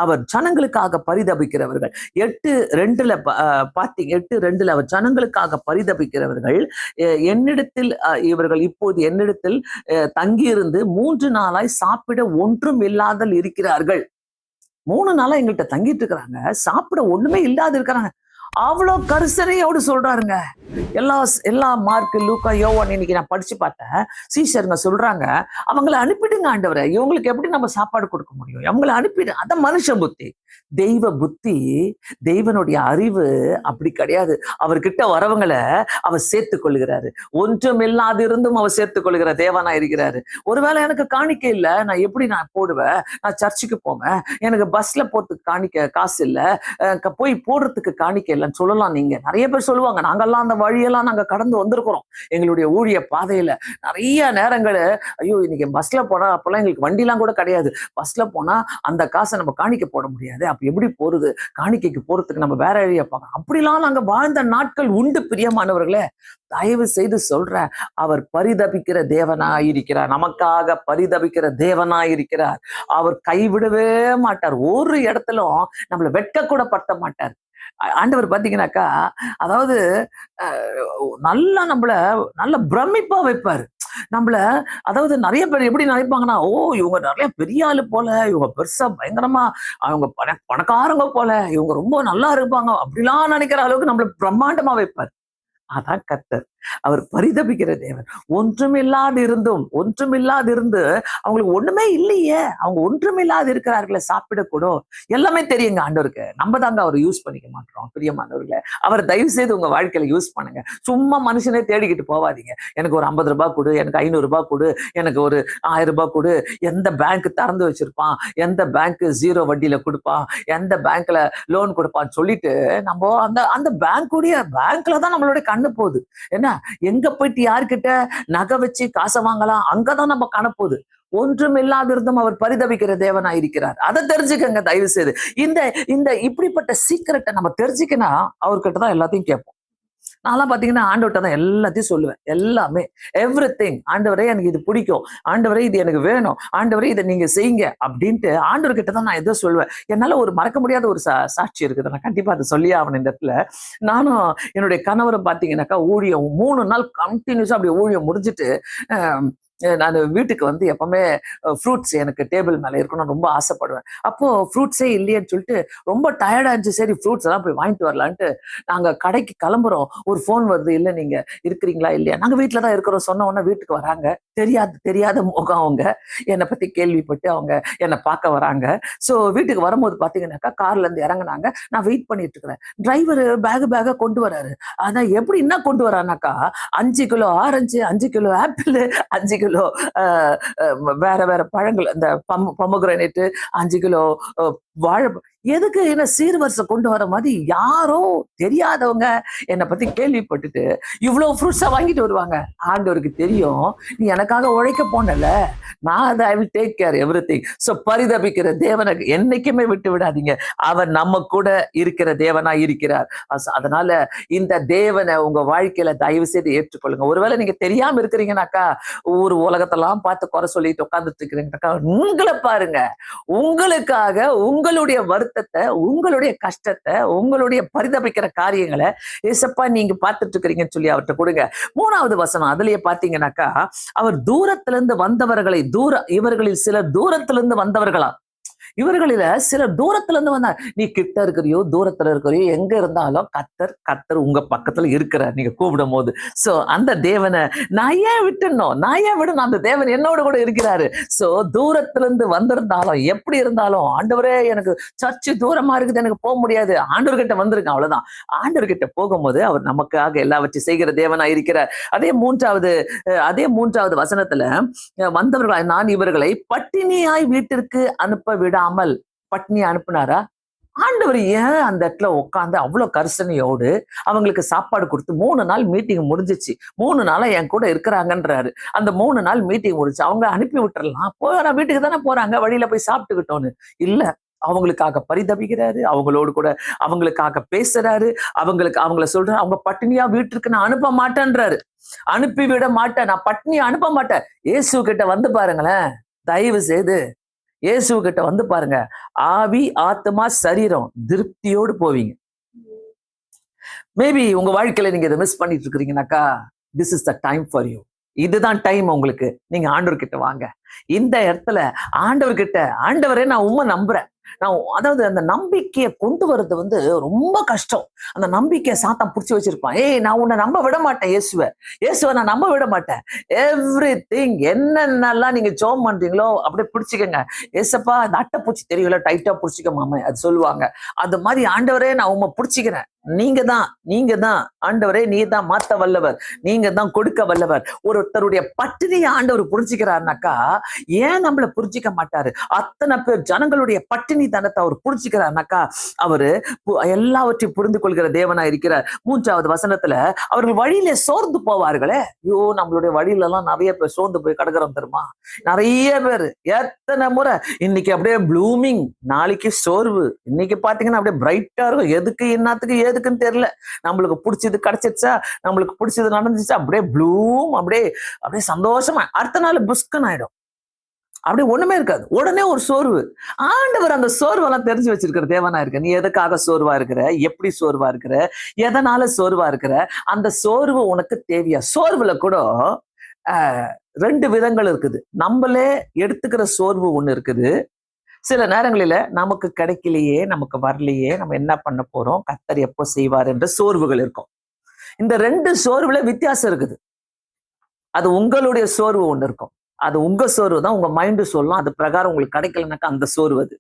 அவர் ஜனங்களுக்காக பரிதபிக்கிறவர்கள். 8:2 பாத்தீங்க, 8:2 அவர் ஜனங்களுக்காக பரிதபிக்கிறவர்கள் என்னிடத்தில் இவர்கள் இப்போது என்னிடத்தில் தங்கியிருந்து 3 நாளாய் சாப்பிட ஒன்றும் இல்லாதல் இருக்கிறார்கள். 3 நாளா எங்கள்கிட்ட தங்கிட்டு இருக்கிறாங்க, சாப்பிட ஒண்ணுமே இல்லாத இருக்கிறாங்க. அவ்வளவு கரிசனையோடு சொல்றாருங்க. எல்லா மார்க், லூக்கா, யோவான் இன்னைக்கு நான் படிச்சு பார்த்தேன். சீஷருங்க சொல்றாங்க, அவங்களை அனுப்பிடுங்க ஆண்டவரே, இவங்களுக்கு எப்படி நம்ம சாப்பாடு கொடுக்க முடியும், அவங்களை அனுப்பிடு. அத மனுஷ புத்தி. தெய்வ புத்தி, தெய்வனுடைய அறிவு அப்படி கிடையாது. அவர்கிட்ட வரவங்களை அவர் சேர்த்துக் கொள்கிறாரு. ஒன்றும் இல்லாது இருந்தும் அவர் சேர்த்துக் கொள்கிற தேவனா இருக்கிறாரு. ஒருவேளை எனக்கு காணிக்கை இல்லை, நான் எப்படி நான் போடுவேன், நான் சர்ச்சுக்கு போவேன், எனக்கு பஸ்ல போறதுக்கு காணிக்க காசு இல்லை, போய் போடுறதுக்கு காணிக்கை இல்லைன்னு சொல்லலாம். நீங்க நிறைய பேர் சொல்லுவாங்க, நாங்கெல்லாம் அந்த வழியெல்லாம் நாங்க கடந்து வந்திருக்கிறோம். எங்களுடைய ஊழிய பாதையில நிறைய நேரங்கள், ஐயோ இன்னைக்கு பஸ்ல போனா, அப்பெல்லாம் எங்களுக்கு வண்டிலாம் கூட கிடையாது, பஸ்ல போனா அந்த காசை நம்ம காணிக்க போட முடியாது, அப்ப எப்படி போறது, காணிக்கைக்கு போறதுக்கு நம்ம வேற வழியா பார்க்கணும். அப்படிலாம் நாங்க வாழ்ந்த நாட்கள் உண்டு. பிரியமானவர்களே, தயவு செய்து சொல்றேன், அவர் பரிதபிக்கிற தேவனாயிருக்கிறார். நமக்காக பரிதபிக்கிற தேவனாயிருக்கிறார். அவர் கைவிடவே மாட்டார். ஒரு இடத்திலும் நம்மளை வெட்க கூட படுத்த மாட்டார். ஆண்டவர் பாத்தீங்கன்னாக்கா, அதாவது நல்லா நம்மள நல்ல பிரமிப்பா வைப்பாரு நம்மள. அதாவது நிறைய பேர் எப்படி நினைப்பாங்கன்னா, ஓ இவங்க நிறைய பெரிய ஆளு போல, இவங்க பெருசா பயங்கரமா, அவங்க பணக்காரங்க போல, இவங்க ரொம்ப நல்லா இருப்பாங்க அப்படிலாம் நினைக்கிற அளவுக்கு நம்மள பிரம்மாண்டமா வைப்பார். அதான் கர்த்தர். அவர் பரிதபிக்கிற தேவன். ஒன்றுமில்லாது இருந்து அவங்களுக்கு ஒண்ணுமே இல்லையே, அவங்க ஒன்றுமில்லாது இருக்கிறார்களே, சாப்பிடக்கூடும். எல்லாமே தெரியுங்க ஆண்டவருக்கு. நம்ம தாங்க அவர் யூஸ் பண்ணிக்க மாட்டோம். பிரியமானவர்களே, அவர் தயவு செய்து உங்க வாழ்க்கையில யூஸ் பண்ணுங்க. சும்மா மனுஷனே தேடிக்கிட்டு போவாதீங்க. எனக்கு ஒரு 50 ரூபாய் கொடு, எனக்கு 500 ரூபாய் கொடு, எனக்கு ஒரு 1000 ரூபாய் கொடு, எந்த பேங்க் திறந்து வச்சிருப்பான், எந்த பேங்க் 0 வட்டியில கொடுப்பான், எந்த பேங்க்ல லோன் கொடுப்பான்னு சொல்லிட்டு நம்ம அந்த பேங்க்ல தான் நம்மளுடைய கண்ணு போகுது. என்ன, எங்க போயிட்டு யார்கிட்ட நகை வச்சு காசை வாங்கலாம், அங்கதான் நம்ம காணப்போகுது. ஒன்றும் இல்லாதிருந்தும் அவர் பரிதபிக்கிற தேவனா இருக்கிறார். அதை தெரிஞ்சுக்கங்க தயவு செய்து. இந்த இப்படிப்பட்ட சீக்கிரட்டை நம்ம தெரிஞ்சுக்கினா அவர்கிட்ட தான் எல்லாத்தையும் கேட்போம். நான்லாம் பாத்தீங்கன்னா ஆண்டவர்கிட்ட தான் எல்லாத்தையும் சொல்லுவேன். எல்லாமே, எவ்ரிதிங். ஆண்டவரே எனக்கு இது பிடிக்கும், ஆண்டவரே இது எனக்கு வேணும், ஆண்டவரே இதை நீங்க செய்யுங்க அப்படின்ட்டு ஆண்டவர்கிட்ட தான் நான் எதோ சொல்லுவேன். என்னால ஒரு மறக்க முடியாத ஒரு சாட்சி இருக்குது. நான் கண்டிப்பா அதை சொல்லியே ஆகணும் இந்த இடத்துல. நானும் என்னுடைய கணவரை பாத்தீங்கன்னாக்கா ஊழியம் 3 நாள் கண்டினியூஸா அப்படி ஊழியம் முடிஞ்சுட்டு நான் வீட்டுக்கு வந்து எப்பவுமே ஃப்ரூட்ஸ் எனக்கு டேபிள் மேல இருக்கணும்னு ரொம்ப ஆசைப்படுவேன். அப்போ ஃப்ரூட்ஸே இல்லையேன்னு சொல்லிட்டு ரொம்ப டயர்டா இருந்துச்சு. சரி ஃப்ரூட்ஸ் எல்லாம் போய் வாங்கிட்டு வரலான்ட்டு நாங்க கடைக்கு கிளம்புறோம். ஒரு ஃபோன் வருது, இல்லை நீங்க இருக்கிறீங்களா இல்லையா, நாங்க வீட்டுல தான் இருக்கிறோம் சொன்ன உடனே வீட்டுக்கு வராங்க. தெரியாத முகம். அவங்க என்னை பத்தி கேள்விப்பட்டு அவங்க என்னை பார்க்க வராங்க. ஸோ வீட்டுக்கு வரும்போது பாத்தீங்கன்னாக்கா கார்ல இருந்து இறங்குனாங்க. நான் வெயிட் பண்ணிட்டு இருக்கிறேன். டிரைவர் பேக கொண்டு வராரு. அதான் எப்படி என்ன கொண்டு வரானாக்கா, 5 kilo orange, 5 kilo apple, 5 kilo வேற பழங்கள், இந்த பொமோகிரானேட், 5 கிலோ வாழை. எதுக்கு என்ன சீர்வரிசை கொண்டு வர மாதிரி யாரோ தெரியாதவங்க என்னை பத்தி கேள்விப்பட்டுட்டு இவ்வளவு ஃப்ரூட்ஸா வாங்கிட்டு வருவாங்க. ஆண்டவருக்கு தெரியும், நீ எனக்காக உழைக்க போனல, நான் அதை I will take care everything. So பரிதபிக்கிற தேவனை என்னைக்குமே விட்டு விடாதீங்க. அவர் நம்ம கூட இருக்கிற தேவனா இருக்கிறார். அதனால இந்த தேவனை உங்க வாழ்க்கையில தயவு செய்து ஏற்றுக்கொள்ளுங்க. ஒருவேளை நீங்க தெரியாம இருக்கிறீங்கன்னாக்கா, ஒரு உலகத்தெல்லாம் பார்த்து குறை சொல்லிட்டு உட்கார்ந்துட்டு இருக்கிறீங்கன்னாக்கா, உங்களை பாருங்க. உங்களுக்காக உங்களுடைய வருத்தத்தை, உங்களுடைய கஷ்டத்தை, உங்களுடைய பரிதபிக்கிற காரியங்களை ஏசப்பா நீங்க பார்த்துட்டு இருக்கிறீங்கன்னு சொல்லி அவர்கிட்ட கொடுங்க. 3வது வசனம் அதுலயே பாத்தீங்கன்னாக்கா, அவர் தூரத்திலிருந்து வந்தவர்களை, இவர்களில் சிலர் தூரத்திலிருந்து வந்தவர்களா. இவர்களில சிலர் தூரத்துல இருந்து வந்தார். நீ கிட்ட இருக்கிறியோ தூரத்துல இருக்கிறியோ எங்க இருந்தாலும் கர்த்தர் உங்க பக்கத்துல இருக்கிறார் நீங்க கூப்பிடும் போது. சோ அந்த தேவனை நான் ஏன் விட்டுணும், நான் ஏன் விடணும், அந்த தேவன் என்னோட கூட இருக்கிறாரு. சோ தூரத்துல இருந்து வந்திருந்தாலும் எப்படி இருந்தாலும், ஆண்டவரே எனக்கு சர்ச்சு தூரமா இருக்குது, எனக்கு போக முடியாது, ஆண்டவர்கிட்ட வந்திருக்கேன் அவ்வளவுதான். ஆண்டவர்கிட்ட போகும்போது அவர் நமக்காக எல்லாவற்றையும் செய்கிற தேவனா இருக்கிறார். அதே மூன்றாவது வசனத்துல வந்தவர்களாய் நான் இவர்களை பட்டினியாய் வீட்டிற்கு அனுப்ப விடாமல், பட்டினி அனுப்புனாரா? ஆண்டவர் ஏன் அந்த இடத்துல உட்காந்து அவ்வளவு கரிசனையோடு அவங்களுக்கு சாப்பாடு கொடுத்து 3 நாள் மீட்டிங் முடிஞ்சிச்சு, 3 நாளா என் கூட இருக்கிறாங்கன்றாரு. அந்த 3 நாள் மீட்டிங் முடிச்சு அவங்க அனுப்பி விட்டுறலாம், போற வீட்டுக்கு தானே போறாங்க, வழியில போய் சாப்பிட்டுக்கிட்டோன்னு இல்ல, அவங்களுக்காக பரிதபிக்கிறாரு, அவங்களோடு கூட அவங்களுக்காக பேசுறாரு, அவங்கள சொல்றாரு, அவங்க பட்டினியா வீட்டுக்கு நான் அனுப்ப மாட்டேன்றாரு. அனுப்பி விட மாட்டேன், நான் பட்டினியா அனுப்ப மாட்டேன். இயேசு கிட்ட வந்து பாருங்களேன், தயவு செய்து இயேசு கிட்ட வந்து பாருங்க, ஆவி ஆத்மா சரீரம் திருப்தியோடு போவீங்க. மேபி உங்க வாழ்க்கையில நீங்க இதை மிஸ் பண்ணிட்டு இருக்கிறீங்கன்னாக்கா, this is the time for you. இதுதான் டைம் உங்களுக்கு. நீங்க ஆண்டவர் கிட்ட வாங்க. இந்த இடத்துல ஆண்டவரே நான் உண்மை நம்புறேன். அதாவது அந்த நம்பிக்கையை கொண்டு வர்றது ரொம்ப கஷ்டம். அந்த நம்பிக்கையை சாத்தான் புடிச்சு வச்சிருப்பான். நான் உன்னை நம்ப விட மாட்டேன், இயேசுவை நான் நம்ப விட மாட்டேன். எவ்ரிதிங் என்னென்னலாம் நீங்க ஜெபம் பண்றீங்களோ அப்படியே பிடிச்சிக்கங்க. ஏசப்பா இந்த அட்டைப்பூச்சி தெரியல, டைட்டா பிடிச்சிக்க மாமே அது சொல்லுவாங்க. அது மாதிரி ஆண்டவரே நான் உண்மை பிடிச்சிக்கிறேன். நீங்க தான் ஆண்டவரே, நீ தான் மாத்த வல்லவர், நீங்க தான் கொடுக்க வல்லவர். ஒருத்தருடைய பட்டினியை ஆண்டவர் புரிஞ்சுக்கிறாருனாக்கா ஏன் நம்மள புரிஞ்சிக்க மாட்டாரு? அத்தனை பேர் ஜனங்களுடைய பட்டினி தனத்தை அவர் புரிஞ்சுக்கிறாருனாக்கா அவரு எல்லாவற்றையும் புரிந்து கொள்கிற தேவனா இருக்கிறார். 3வது வசனத்துல அவர்கள் வழியில சோர்ந்து போவார்களே. ஐயோ, நம்மளுடைய வழியில எல்லாம் நிறைய பேர் சோர்ந்து போய் கிடக்குறோம் தெரியுமா? நிறைய பேர் எத்தனை முறை இன்னைக்கு அப்படியே ப்ளூமிங், நாளைக்கு சோர்வு, இன்னைக்கு பாத்தீங்கன்னா அப்படியே பிரைட்டா இருக்கும். எதுக்கு என்னத்துக்கு ஏதுக்குன்னு தெரியல. நம்மளுக்கு பிடிச்சது கிடைச்சிருச்சா, நம்மளுக்கு பிடிச்சது நடந்துச்சா, அப்படியே ப்ளூம், அப்படியே சந்தோஷமா, அடுத்த நாள் புஸ்கன் ஆயிடும். அப்படி ஒண்ணுமே இருக்காது, உடனே ஒரு சோர்வு. ஆண்டவர் அந்த சோர்வெல்லாம் தெரிஞ்சு வச்சிருக்கிற தேவனா இருக்க. நீ எதுக்காக சோர்வா இருக்கிற, எப்படி சோர்வா இருக்கிற, எதனால சோர்வா இருக்கிற, அந்த சோர்வு உனக்கு தேவையா? சோர்வுல கூட 2 விதங்கள் இருக்குது. நம்மளே எடுத்துக்கிற சோர்வு ஒண்ணு இருக்குது. சில நேரங்களில நமக்கு கிடைக்கலையே, நமக்கு வரலையே, நம்ம என்ன பண்ண போறோம், கர்த்தர் எப்போ செய்வார் என்ற சோர்வுகள் இருக்கும். இந்த 2 சோர்வுல வித்தியாசம் இருக்குது. அது உங்களுடைய சோர்வு ஒண்ணு இருக்கும். அது உங்க சோர்வு தான், உங்க மைண்டு சொல்லும். அது பிரகாரம் உங்களுக்கு கிடைக்கலனாக்கா அந்த சோர்வு. அது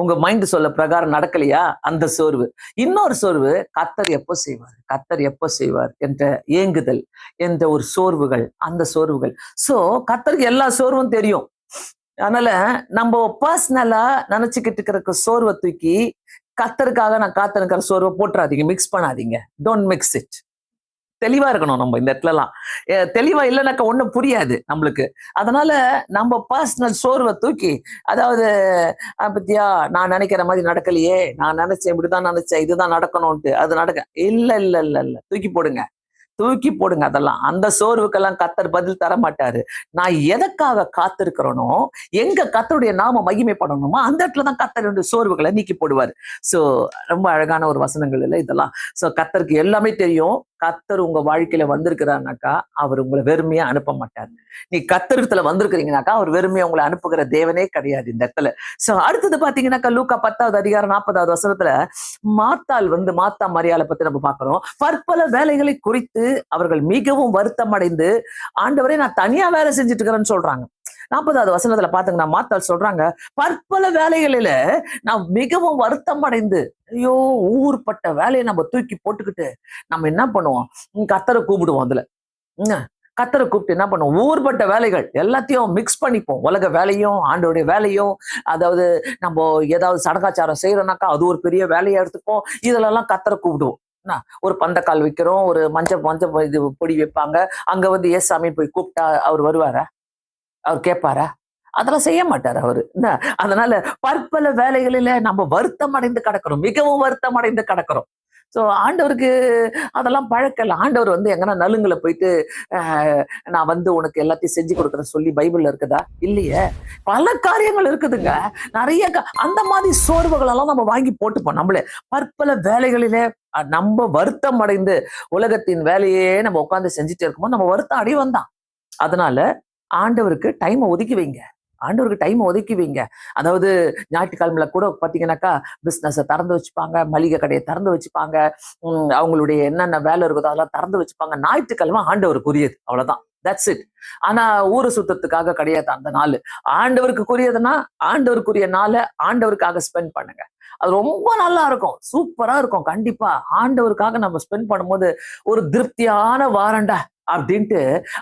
உங்க மைண்டு சொல்ல பிரகாரம் நடக்கலையா அந்த சோர்வு. இன்னொரு சோர்வு, கர்த்தர் எப்போ செய்வார் என்ற ஏங்குதல், என்ற ஒரு சோர்வுகள், அந்த சோர்வுகள். சோ கர்த்தருக்கு எல்லா சோர்வும் தெரியும். அதனால நம்ம பர்சனலா நினைச்சுக்கிட்டு இருக்கிற சோர்வை தூக்கி கர்த்தருக்காக நான் காத்திருக்கிற சோர்வை போட்டுறாதீங்க, மிக்ஸ் பண்ணாதீங்க. Don't mix it. தெளிவா இருக்கணும். நம்ம இந்த இடத்துலலாம் தெளிவா இல்லைனாக்கா ஒண்ணும் புரியாது நம்மளுக்கு. அதனால நம்ம பர்சனல் சோர்வை தூக்கி, அதாவது பத்தியா நான் நினைக்கிற மாதிரி நடக்கலையே, நான் நினைச்சேன் இப்படிதான் நினைச்சேன், இதுதான் நடக்கணும்ட்டு, அது நடக்க இல்ல, தூக்கி போடுங்க. அதெல்லாம் அந்த சோர்வுக்கெல்லாம் கர்த்தர் பதில் தர மாட்டாரு. நான் எதற்காக காத்திருக்கிறேனோ, எங்க கர்த்தருடைய நாம மகிமைப்படணுமோ அந்த இடத்துலதான் கர்த்தருடைய சோர்வுகளை நீக்கி போடுவாரு. சோ ரொம்ப அழகான ஒரு வசனங்கள் இல்லை இதெல்லாம். சோ கர்த்தருக்கு எல்லாமே தெரியும். கர்த்தர் உங்க வாழ்க்கையில வந்திருக்கிறாருனாக்கா அவர் உங்களை வெறுமையா அனுப்ப மாட்டாரு. நீ கர்த்தரிடத்துல வந்திருக்கிறீங்கனாக்கா அவர் வெறுமையா உங்களை அனுப்புகிற தேவனே கிடையாது இந்த இடத்துல. சோ அடுத்தது பாத்தீங்கன்னாக்கா லூக்கா 10வது அதிகாரம் 40வது வசனத்துல மாத்தா மரியாளை பத்தி நம்ம பாக்குறோம். பற்பல வேலைகளை குறித்து அவர்கள் மிகவும் வருத்தம் அடைந்து, ஆண்டவரே நான் தனியா வேலை செஞ்சுட்டு இருக்கிறேன்னு சொல்றாங்க. 40வது வசனத்துல பாத்தீங்கன்னா மாத்தாள் சொல்றாங்க, பற்பல வேலைகளில நான் மிகவும் வருத்தம் அடைந்து, ஐயோ ஊர்பட்ட வேலையை நம்ம தூக்கி போட்டுக்கிட்டு நம்ம என்ன பண்ணுவோம், கர்த்தரை கூப்பிடுவோம். அதுல கர்த்தரை கூப்பிட்டு என்ன பண்ணுவோம், ஊர்பட்ட வேலைகள் எல்லாத்தையும் மிக்ஸ் பண்ணிப்போம். உலக வேலையும் ஆண்டோடைய வேலையும், அதாவது நம்ம ஏதாவது சடங்காச்சாரம் செய்யறோம்னாக்கா அது ஒரு பெரிய வேலையா எடுத்துப்போம். இதுலெல்லாம் கர்த்தரை கூப்பிடுவோம். ஒரு பந்தக்கால் வைக்கிறோம், ஒரு மஞ்சள் இது பொடி வைப்பாங்க. அங்க ஏசாமி போய் கூப்பிட்டா அவர் வருவாரா? அவர் கேட்பாரா? அதெல்லாம் செய்ய மாட்டார் அவரு. அதனால பற்பல வேலைகளில நம்ம வருத்தம் அடைந்து கிடக்கிறோம், மிகவும் வருத்தம் அடைந்து கிடக்கிறோம். சோ ஆண்டவருக்கு அதெல்லாம் பழக்கல. ஆண்டவர் எங்கன்னா நலுங்குல போயிட்டு நான் உனக்கு எல்லாத்தையும் செஞ்சு கொடுக்குறேன் சொல்லி பைபிள்ல இருக்குதா? இல்லையே. பல காரியங்கள் இருக்குதுங்க, நிறைய. அந்த மாதிரி சோர்வுகள் எல்லாம் நம்ம வாங்கி போட்டுப்போம். நம்மளே பற்பல வேலைகளிலே நம்ம வருத்தம் அடைந்து, உலகத்தின் வேலையே நம்ம உட்காந்து செஞ்சுட்டு இருக்கும்போது நம்ம வருத்தம் அடைவோம் தான். அதனால ஆண்டவருக்கு டைமை ஒதுக்கி வைங்க. ஆண்டவருக்கு டைம் ஒதுக்கி வைங்க. அதாவது ஞாயிற்றுக்கிழமையில கூட பாத்தீங்கன்னாக்கா பிசினஸை திறந்து வச்சுப்பாங்க, மளிகை கடையை திறந்து வச்சுப்பாங்க, அவங்களுடைய என்னென்ன வேலை இருக்குதோ அதெல்லாம் திறந்து வச்சுப்பாங்க. ஞாயிற்றுக்கிழமை ஆண்டவருக்குரியது, அவ்வளவுதான். That's it. ஆனா ஊரை சுத்தத்துக்காக கிடையாது அந்த நாள். ஆண்டவருக்குரியதுன்னா ஆண்டவருக்குரிய நாளை ஆண்டவருக்காக ஸ்பெண்ட் பண்ணுங்க. அது ரொம்ப நல்லா இருக்கும், சூப்பரா இருக்கும். கண்டிப்பா ஆண்டவருக்காக நம்ம ஸ்பெண்ட் பண்ணும்போது ஒரு திருப்தியான வாரண்டா அப்படின்ட்டு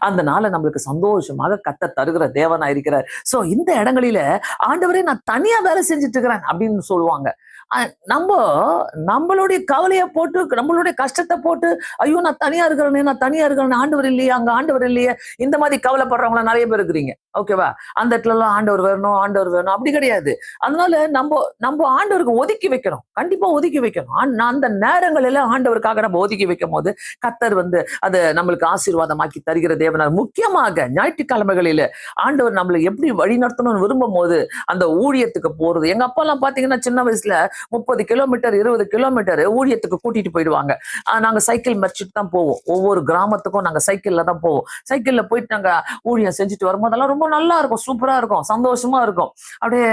அந்த நாளை நம்மளுக்கு சந்தோஷமாக கத்த தருகிற தேவனா இருக்கிறார். சோ இந்த இடங்களில ஆண்டவரே நான் தனியா வேலை செஞ்சுட்டு இருக்கிறேன் அப்படின்னு சொல்லுவாங்க. நம்ம நம்மளுடைய கவலையை போட்டு நம்மளுடைய கஷ்டத்தை போட்டு ஐயோ நான் தனியா இருக்கிறேன் ஆண்டவர் இல்லையே, அங்க ஆண்டவர் இல்லையே, இந்த மாதிரி கவலைப்படுறவங்கள நிறைய பேர் இருக்கிறீங்க. ஓகேவா? அந்த இடத்துல எல்லாம் ஆண்டவர் வேணும் அப்படி கிடையாது. அதனால நம்ம ஆண்டவருக்கு ஒதுக்கி வைக்கணும், கண்டிப்பா ஒதுக்கி வைக்கணும். அந்த நேரங்கள் எல்லாம் ஆண்டவருக்காக நம்ம ஒதுக்கி வைக்கும் போது கத்தர் அது நம்மளுக்கு ஆசீர்வாதமாக்கி தருகிற தேவனார். முக்கியமாக ஞாயிற்றுக்கிழமைகளில ஆண்டவர் நம்மளை எப்படி வழி நடத்தணும்னு விரும்பும் போது அந்த ஊழியத்துக்கு போறது. எங்க அப்பா எல்லாம் பாத்தீங்கன்னா சின்ன வயசுல 30 கிலோமீட்டர் 20 கிலோமீட்டர் ஊழியத்துக்கு கூட்டிட்டு போயிடுவாங்க. நாங்க சைக்கிள் மறிச்சுட்டு தான் போவோம். ஒவ்வொரு கிராமத்துக்கும் நாங்க சைக்கிள்ல தான் போவோம். சைக்கிள்ல போயிட்டு நாங்க ஊழியம் செஞ்சுட்டு வரும்போதெல்லாம் ரொம்ப நல்லா இருக்கும், சூப்பரா இருக்கும், சந்தோஷமா இருக்கும். அப்படியே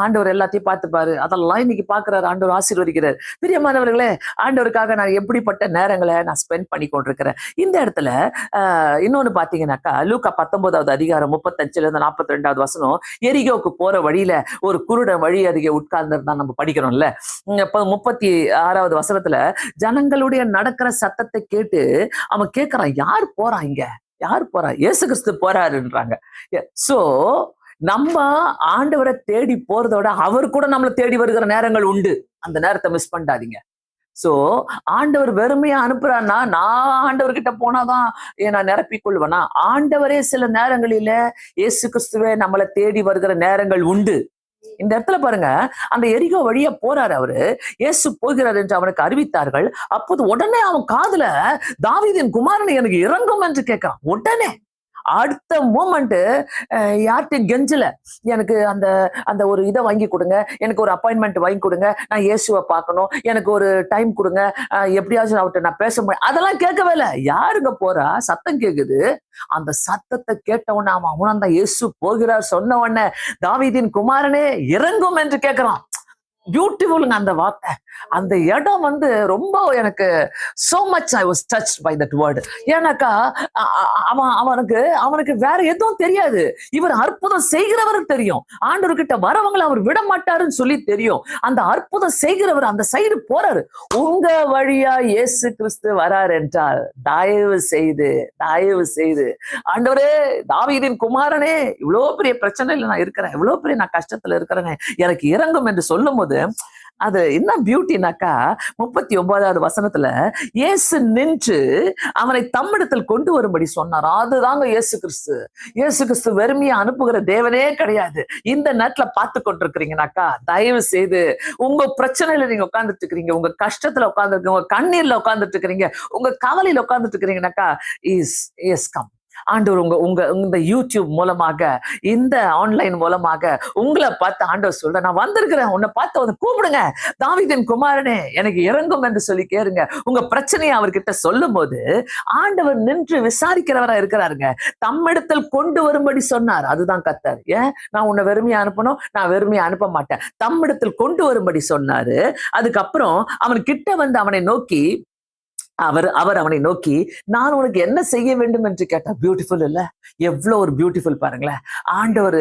ஆண்டவர் எல்லாத்தையும் பார்த்துப்பாரு. அதெல்லாம் இன்னைக்கு பாக்குறாரு, ஆண்டவர் ஆசீர்வதிக்கிறார். பிரியமானவர்களே, ஆண்டவருக்காக நான் எப்படிப்பட்ட நேரங்களை நான் ஸ்பெண்ட் பண்ணி கொண்டிருக்கிறேன். இந்த இடத்துல இன்னொன்னு பாத்தீங்கன்னாக்கா லூக்கா 19வது அதிகாரம் 35-42 வசனம், எரிகோவுக்கு போற வழியில ஒரு குருடன் வழி அருகே உட்கார்ந்துதான் நம்ம படிக்கிறோம்ல. 36வது வசனத்துல ஜனங்களுடைய நடக்கிற சத்தத்தை கேட்டு அவன் கேட்கிறான், யார் போறான் இங்க, யார் போறா? இயேசு கிறிஸ்து போறாருன்றாங்க. சோ நம்ம ஆண்டவரை தேடி போறதோட அவர் கூட நம்மளை தேடி வருகிற நேரங்கள் உண்டு. அந்த நேரத்தை மிஸ் பண்ணாதீங்க. சோ ஆண்டவர் வெறுமையா அனுப்புறான்னா நான் ஆண்டவர்கிட்ட போனாதான் நான் நிரப்பிக் கொள்வேனா? ஆண்டவரே சில நேரங்களில இயேசு கிறிஸ்துவே நம்மளை தேடி வருகிற நேரங்கள் உண்டு. இந்த இடத்துல பாருங்க, அந்த எரிகோ வழியா போறாரு அவரு. இயேசு போகிறார் என்று அவனுக்கு அறிவித்தார்கள். அப்போது உடனே அவன் காதுல தாவீதின் குமாரனை எனக்கு இறங்கும் என்று கேட்கிறான். உடனே அடுத்த மூமெண்ட் யார்கிட்டையும் கெஞ்சல, எனக்கு அந்த அந்த ஒரு இதை வாங்கி கொடுங்க, எனக்கு ஒரு அப்பாயின்மெண்ட் வாங்கி கொடுங்க, நான் இயேசுவை பார்க்கணும், எனக்கு ஒரு டைம் கொடுங்க, எப்படியாச்சும் அவர்கிட்ட நான் பேச முடியும், அதெல்லாம் கேட்கவே இல்லை. யாருங்க போறா? சத்தம் கேக்குது. அந்த சத்தத்தை கேட்ட உடனே அவன் உணர்ந்த இயேசு போகிறார் சொன்ன உடனே தாவீதின் குமாரனே இறங்கும் என்று கேட்கிறான். பியூட்டிஃபுல்ங்க அந்த வார்த்தை. அந்த இடம் ரொம்ப எனக்கு so much I was touched by that word. ஏன்னாக்கா அவனுக்கு வேற எதுவும் தெரியாது. இவர் அற்புதம் செய்கிறவர் தெரியும், ஆண்டவர்கிட்ட வரவங்களை அவர் விட மாட்டாருன்னு சொல்லி தெரியும். அந்த அற்புதம் செய்கிறவர் அந்த சைடு போறாரு. உங்க வழியா இயேசு கிறிஸ்து வரார் என்றால் தயவு செய்து ஆண்டவரே, தாவீதின் குமாரனே, இவ்வளவு பெரிய பிரச்சனையில நான் இருக்கிறேன், இவ்வளவு பெரிய நான் கஷ்டத்துல இருக்கிறேனே, எனக்கு இறங்கும் என்று சொல்லும் போது அது என்ன பியூட்டினாக்கா 39வது வசனத்துல இயேசு நின்று அவனை தம்மிடத்தில் கொண்டு வரும்படி சொன்னார். அதுதாங்க இயேசு கிறிஸ்து வெறுமையா அனுப்புகிற தேவனே கிடையாது. இந்த நேரத்துல பார்த்து கொண்டிருக்கிறீங்கனாக்கா தயவு செய்து உங்க பிரச்சனையில நீங்க உட்கார்ந்துட்டு இருக்கிறீங்க, உங்க கஷ்டத்துல உட்கார்ந்துருக்கீங்க, உங்க கண்ணீர்ல உட்கார்ந்துட்டு இருக்கிறீங்க, உங்க கவலையில உட்கார்ந்துட்டு இருக்கிறீங்கனாக்கா இஸ் கம். ஆண்டவர் உங்க இந்த யூடியூப் மூலமாக, இந்த ஆன்லைன் மூலமாக உங்களை பார்த்து ஆண்டவர் சொல்ற, நான் வந்திருக்கிறேன், உன்னை பார்த்து வந்து கூப்பிடுங்க, தாவீதின் குமாரனே எனக்கு இறங்கும் என்று சொல்லி கேளுங்க. உங்க பிரச்சனையை அவர்கிட்ட சொல்லும் போது ஆண்டவர் நின்று விசாரிக்கிறவரா இருக்கிறாருங்க. தம்மிடத்தில் கொண்டு வரும்படி சொன்னார். அதுதான் கர்த்தர். ஏன் நான் உன்னை வெறுமையா அனுப்பணும்? நான் வெறுமையா அனுப்ப மாட்டேன். தம்மிடத்தில் கொண்டு வரும்படி சொன்னாரு. அதுக்கப்புறம் அவன் கிட்ட வந்து அவனை நோக்கி அவர் அவனை நோக்கி, நான் உனக்கு என்ன செய்ய வேண்டும் என்று கேட்டார். பியூட்டிஃபுல் இல்ல? எவ்வளவு ஒரு பியூட்டிஃபுல் பாருங்களேன். ஆண்டவர்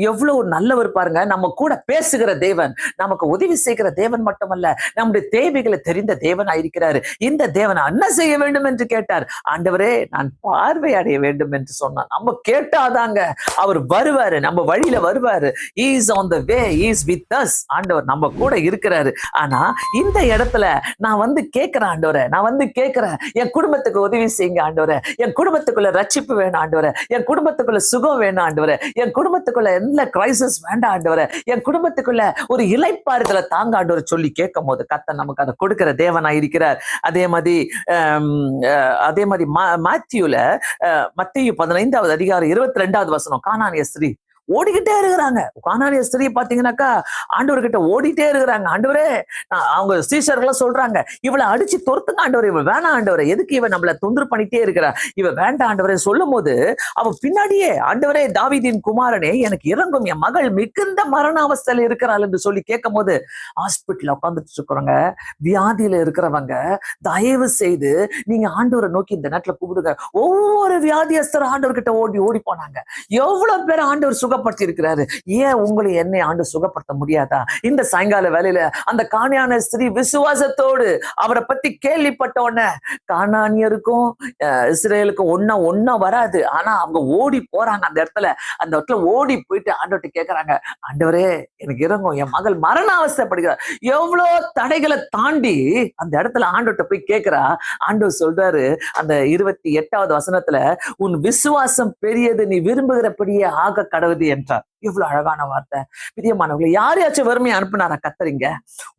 எவ்வளவு ஒரு நல்லவர் பாருங்க. நம்ம கூட பேசுகிற தேவன், நமக்கு உதவி செய்கிற தேவன் மட்டுமல்ல, நம்முடைய தேவைகளை தெரிந்த தேவன் ஆயிருக்கிறாரு. இந்த தேவன் என்ன செய்ய வேண்டும் என்று கேட்டார். ஆண்டவரே, நான் பார்வை அடைய வேண்டும் என்று சொன்னார். நம்ம கேட்டாதாங்க அவர் வருவாரு, நம்ம வழியில வருவாரு. He is on the way, he is with us. ஆண்டவர் நம்ம கூட இருக்கிறாரு. ஆனா இந்த இடத்துல நான் கேட்கிறேன், ஆண்டவரே, நான் கேட்கிறேன், என் குடும்பத்துக்கு உதவி செய்யுங்க ஆண்டவரே, என் குடும்பத்துக்குள்ள ரட்சிப்பு வேணும் ஆண்டவரே, என் குடும்பத்துக்குள்ள சுகம் வேணும் ஆண்டவரே, என் குடும்பத்துக்குள்ள எந்த கிரைசிஸ் வேண்டாம் ஆண்டவரே, என் குடும்பத்துக்குள்ள ஒரு இளைப்பாறுதலை தாங்க ஆண்டவரை சொல்லி கேட்கும் போது கர்த்தர் நமக்கு அதை கொடுக்கிற தேவனாய் இருக்கிறார். அதே மாதிரி மத்தேயு 15வது அதிகாரம் 22வது வசனம், கானானிய ஸ்திரீ ஓடிக்கிட்டே இருக்கிறாங்க. கானானிய ஸ்திரீ பாத்தீங்கன்னாக்கா ஆண்டவர்கிட்ட ஓடிட்டே இருக்கிறாங்க. ஆண்டவரே, அவங்க சீஷர்கள் சொல்றாங்க, இவளை அடிச்சு துரத்துங்க ஆண்டவரே, இவ வேணாம் ஆண்டவரே, எதுக்கு இவ நம்மள தொந்தரவு பண்ணிட்டே இருக்கிறா, இவ வேண்டாம் ஆண்டவரே சொல்லும் போது அவ பின்னாடியே, ஆண்டவரே தாவீதின் குமாரனே எனக்கு இறங்கும், என் மகள் மிகுந்த மரண அவஸ்தையில இருக்கிறாள் என்று சொல்லி கேட்கும் போது, ஹாஸ்பிட்டல்ல உட்காந்துட்டு இருக்கிறவங்க, வியாதியில இருக்கிறவங்க, தயவு செய்து நீங்க ஆண்டவரை நோக்கி இந்த நேரத்துல கூப்பிடுங்க. ஒவ்வொரு வியாதியஸ்தர் ஆண்டவர்கிட்ட ஓடி ஓடி போனாங்க. எவ்வளவு பேர் ஆண்டவர் சுகப்படுத்தி இருக்கிறாரு. ஏன் உங்களை என்னை ஆண்டு சுகப்படுத்த முடியாதா? இந்த சாயங்கால வேலையில அந்த கானானிய ஸ்திரீ விசுவாசத்தோடு அவரை பத்தி கேள்விப்பட்ட உடனே, கானானியருக்கும் இஸ்ரேலுக்கும் ஒன்னா வராது, ஆனா அவங்க ஓடி போறாங்க. அந்த இடத்துல ஓடி போயிட்டு ஆண்டவர்கிட்ட கேட்கறாங்க, ஆண்டவரே எனக்கு இறங்கும், என் மகள் மரண அவஸ்தைப்படுகிறார். எவ்வளவு தடைகளை தாண்டி அந்த இடத்துல ஆண்டவர்கிட்ட போய் கேட்கிறா. ஆண்டவர் சொல்றாரு அந்த 28வது வசனத்துல, உன் விசுவாசம் பெரியது, நீ விரும்புகிறபடியே ஆக கடவுது என்றார். எவ்வளவு அழகான வார்த்தை. பிரியமானவர்களே, யாரையாச்சும் வெறுமையை அனுப்புனாரா கத்தரிங்க?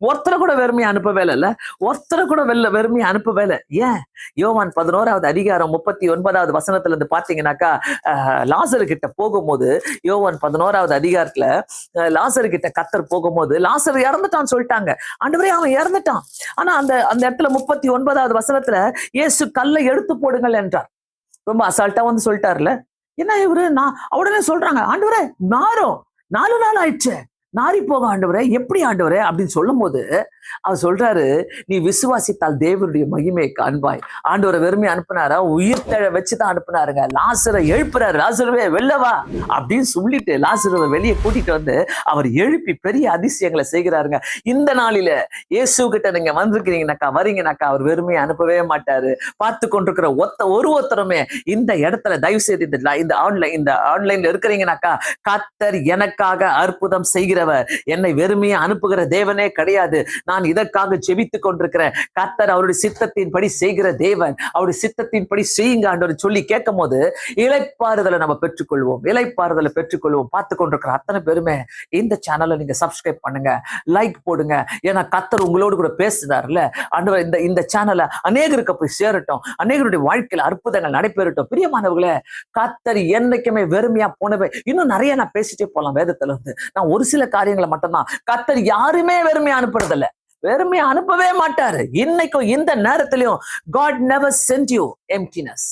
ஒருத்தரை கூட வெறுமையை அனுப்பவே இல்லை. ஒருத்தரை கூட வெறுமையை அனுப்பவே இல்லை. ஏன்? யோவான் 11வது அதிகாரம் 39வது வசனத்துல இருந்து பாத்தீங்கன்னாக்கா, லாசரு கிட்ட போகும்போது, யோவான் 11வது அதிகாரத்துல லாசரு கிட்ட கத்தர் போகும்போது, லாசரு இறந்துட்டான்னு சொல்லிட்டாங்க. ஆண்டவரே அவன் இறந்துட்டான். ஆனா அந்த இடத்துல 39வது வசனத்துல இயேசு கல்லை எடுத்து போடுங்கள் என்றார். ரொம்ப அசால்ட்டா வந்து சொல்லிட்டாருல. என்ன இவரு, நான் உடனே சொல்றாங்க, ஆண்டவரே நாரும் 4 நாள் ஆயிடுச்சு, நாரி போக ஆண்டவரே, எப்படி ஆண்டவரே அப்படின்னு சொல்லும் போது அவர் சொல்றாரு, நீ விசுவாசித்தால் தேவனுடைய மகிமையை காண்பாய். ஆண்டவரை வெறுமையை அனுப்புனாரா? உயிர் தழ வச்சுதான் அனுப்புனாருங்க. லாசரை எழுப்புறாரு, லாசருவே வெள்ளவா அப்படின்னு சொல்லிட்டு லாசருவை வெளியே கூட்டிட்டு வந்து அவர் எழுப்பி பெரிய அதிசயங்களை செய்கிறாருங்க. இந்த நாளில இயேசு கிட்ட நீங்க வந்திருக்கிறீங்கனாக்கா, வரீங்கனாக்கா, அவர் வெறுமையை அனுப்பவே மாட்டாரு. பார்த்து கொண்டிருக்கிற ஒருத்தருமே இந்த இடத்துல தயவு செய்து இந்த ஆன்லைன்ல இருக்கிறீங்கனாக்கா, கர்த்தர் எனக்காக அற்புதம் செய்கிறவர், என்னை வெறுமையை அனுப்புகிற தேவனே கிடையாது. நான் இதற்காக ஜெபித்துக் கொண்டிருக்கிறேன். கர்த்தர் அவருடைய சித்தத்தின்படி செய்கிற தேவன், அவருடைய சித்தத்தின்படி செய்யுங்க ஆண்டவர் சொல்லி கேட்கும் போது இளைப்பாறுதலை நம்ம பெற்றுக்கொள்வோம். பார்த்து கொண்டிருக்கிற அத்தனை பேருமே இந்த சேனலை நீங்க சப்ஸ்கிரைப் பண்ணுங்க, லைக் போடுங்க. ஏன்னா கர்த்தர் உங்களோடு கூட பேசுறாருல. ஆண்டவர் இந்த சேனலை அநேகருக்கு போய் சேரட்டும், அநேகருடைய வாழ்க்கையில அற்புதங்கள் நடைபெறட்டும். பிரியமானவர்களே, கர்த்தர் என்னைக்குமே வெறுமையா போனவே, இன்னும் நிறைய நான் பேசிட்டே போலாம் வேதத்துல இருந்து. நான் ஒரு சில காரியங்களை மட்டும்தான். கர்த்தர் யாருமே வெறுமையா அனுப்புறதில்ல, வெறுமையை அனுப்பவே மாட்டாரு. இன்னைக்கும் இந்த நேரத்திலையும் God never sent you emptiness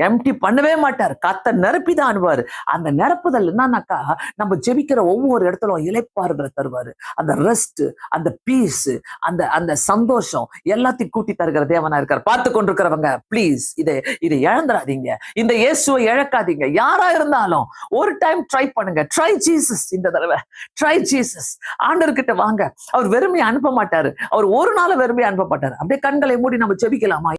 empty பண்ணவே மாட்டார். கர்த்தர் நிரப்பிதான் அனுப்புவாரு. அந்த நிரப்புதல் என்னன்னாக்கா, நம்ம ஜெபிக்கிற ஒவ்வொரு இடத்துல இளைப்பாறுதலை தருவாரு. அந்த ரெஸ்ட், அந்த பீஸ், அந்த சந்தோஷம் எல்லாத்தையும் கூட்டி தருகிற தேவனா இருக்காரு. பார்த்து கொண்டிருக்கிறவங்க ப்ளீஸ் இதை இழந்துடாதீங்க. இந்த இயேசுவை இழக்காதீங்க. யாரா இருந்தாலும் ஒரு டைம் ட்ரை பண்ணுங்க. Try Jesus. இந்த தடவை ட்ரை ஜீசஸ். ஆண்டவர்கிட்ட வாங்க. அவர் வெறுமையை அனுப்ப மாட்டாரு. அவர் ஒரு நாள் வெறுமையை அனுப்ப மாட்டாரு. அப்படியே கண்களை மூடி நம்ம ஜெபிக்கலாமா?